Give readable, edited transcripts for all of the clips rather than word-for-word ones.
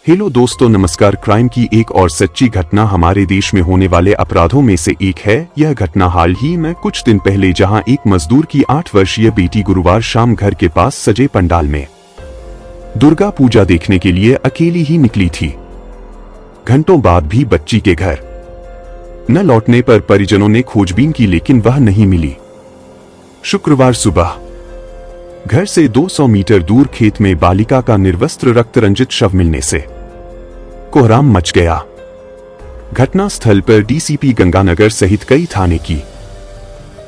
Hello दोस्तों, नमस्कार। Crime की एक और सच्ची घटना हमारे देश में होने वाले अपराधों में से एक है। यह घटना हाल ही में कुछ दिन पहले, जहां एक मजदूर की 8 वर्षीय बेटी गुरुवार शाम घर के पास सजे पंडाल में दुर्गा पूजा देखने के लिए अकेली ही निकली थी। घंटों बाद भी बच्ची के घर न लौटने पर परिजनों ने खोजबीन की, लेकिन वह नहीं मिली। शुक्रवार सुबह घर से 200 मीटर दूर खेत में बालिका का निर्वस्त्र रक्त रंजित शव मिलने से कोहराम मच गया। घटना स्थल पर डीसीपी गंगानगर सहित कई थाने की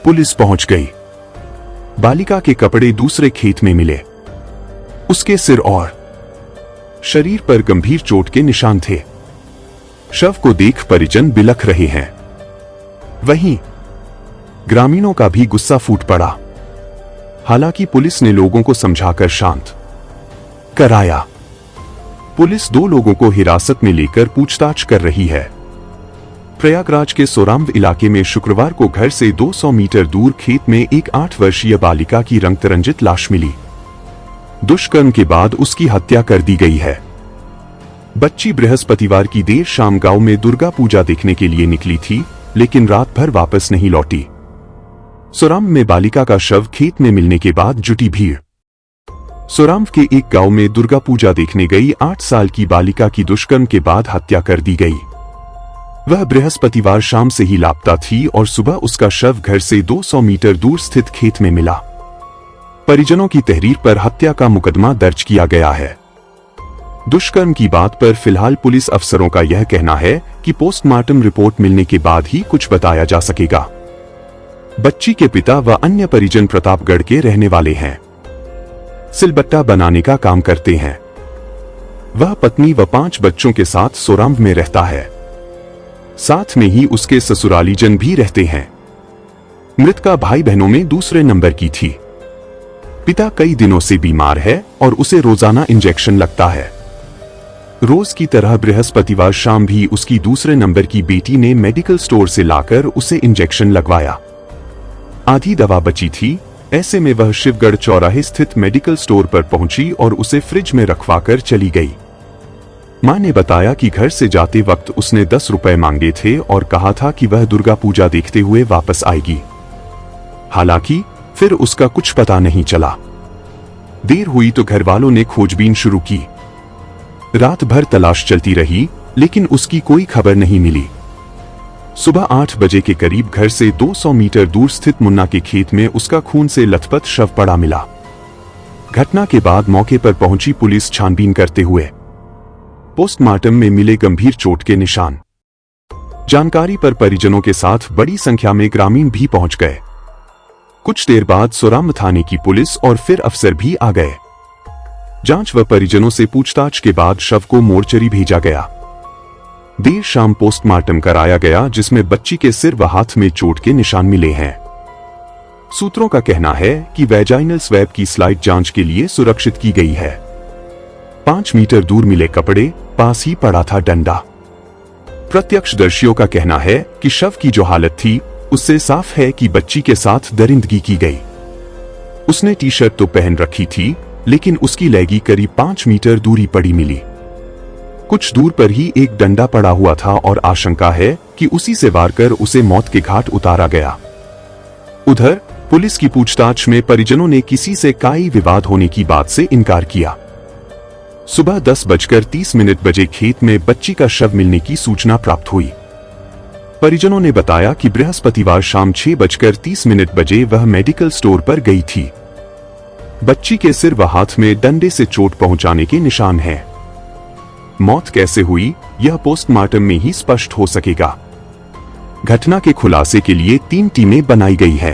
पुलिस पहुंच गई। बालिका के कपड़े दूसरे खेत में मिले। उसके सिर और शरीर पर गंभीर चोट के निशान थे। शव को देख परिजन बिलख रहे हैं। वहीं ग्रामीणों का भी गुस्सा फूट पड़ा। हालांकि पुलिस ने लोगों को समझाकर शांत कराया। पुलिस 2 लोगों को हिरासत में लेकर पूछताछ कर रही है। प्रयागराज के सोराम्व इलाके में शुक्रवार को घर से 200 मीटर दूर खेत में एक 8 वर्षीय बालिका की रक्तरंजित लाश मिली। दुष्कर्म के बाद उसकी हत्या कर दी गई है। बच्ची बृहस्पतिवार की देर शाम गांव में दुर्गा पूजा देखने के लिए निकली थी, लेकिन रात भर वापस नहीं लौटी। सोराम्व में बालिका का शव खेत में मिलने के बाद जुटी भीड़। सोराम्व के एक गांव में दुर्गा पूजा देखने गई 8 साल की बालिका की दुष्कर्म के बाद हत्या कर दी गई। वह बृहस्पतिवार शाम से ही लापता थी और सुबह उसका शव घर से 200 मीटर दूर स्थित खेत में मिला। परिजनों की तहरीर पर हत्या का मुकदमा दर्ज किया गया है। दुष्कर्म की बात पर फिलहाल पुलिस अफसरों का यह कहना है कि पोस्टमार्टम रिपोर्ट मिलने के बाद ही कुछ बताया जा सकेगा। बच्ची के पिता व अन्य परिजन प्रतापगढ़ के रहने वाले हैं। सिलबट्टा बनाने का काम करते हैं। वह पत्नी व 5 बच्चों के साथ सोराम्व में रहता है। साथ में ही उसके ससुरालीजन भी रहते हैं। मृतका भाई बहनों में दूसरे नंबर की थी। पिता कई दिनों से बीमार है और उसे रोजाना इंजेक्शन लगता है। रोज की तरह बृहस्पतिवार शाम भी उसकी दूसरे नंबर की बेटी ने मेडिकल स्टोर से लाकर उसे इंजेक्शन लगवाया। आधी दवा बची थी। ऐसे में वह शिवगढ़ चौराहे स्थित मेडिकल स्टोर पर पहुंची और उसे फ्रिज में रखवाकर चली गई। मां ने बताया कि घर से जाते वक्त उसने 10 रुपए मांगे थे और कहा था कि वह दुर्गा पूजा देखते हुए वापस आएगी। हालांकि फिर उसका कुछ पता नहीं चला। देर हुई तो घर वालों ने खोजबीन शुरू की। रात भर तलाश चलती रही, लेकिन उसकी कोई खबर नहीं मिली। सुबह 8 बजे के करीब घर से 200 मीटर दूर स्थित मुन्ना के खेत में उसका खून से लथपथ शव पड़ा मिला। घटना के बाद मौके पर पहुंची पुलिस छानबीन करते हुए पोस्टमार्टम में मिले गंभीर चोट के निशान जानकारी पर परिजनों के साथ बड़ी संख्या में ग्रामीण भी पहुंच गए। कुछ देर बाद सोराम्व थाने की पुलिस और फिर अफसर भी आ गए। जांच व परिजनों से पूछताछ के बाद शव को मोर्चरी भेजा गया। देर शाम पोस्टमार्टम कराया गया, जिसमें बच्ची के सिर व हाथ में चोट के निशान मिले हैं। सूत्रों का कहना है कि वैजाइनल स्वैब की स्लाइड जांच के लिए सुरक्षित की गई है। 5 मीटर दूर मिले कपड़े, पास ही पड़ा था डंडा। प्रत्यक्षदर्शियों का कहना है कि शव की जो हालत थी, उससे साफ है कि बच्ची के साथ दरिंदगी की गई। उसने टी शर्ट तो पहन रखी थी, लेकिन उसकी लेगी करीब 5 मीटर दूरी पड़ी मिली। कुछ दूर पर ही एक डंडा पड़ा हुआ था और आशंका है कि उसी से वार कर उसे मौत के घाट उतारा गया। उधर पुलिस की पूछताछ में परिजनों ने किसी से काई विवाद होने की बात से इनकार किया। सुबह 10:30 बजे खेत में बच्ची का शव मिलने की सूचना प्राप्त हुई। परिजनों ने बताया कि बृहस्पतिवार शाम 6:30 बजे वह मेडिकल स्टोर पर गई थी। बच्ची के सिर व हाथ में डंडे से चोट पहुंचाने के निशान हैं। मौत कैसे हुई, यह पोस्टमार्टम में ही स्पष्ट हो सकेगा। घटना के खुलासे के लिए 3 टीमें बनाई गई है।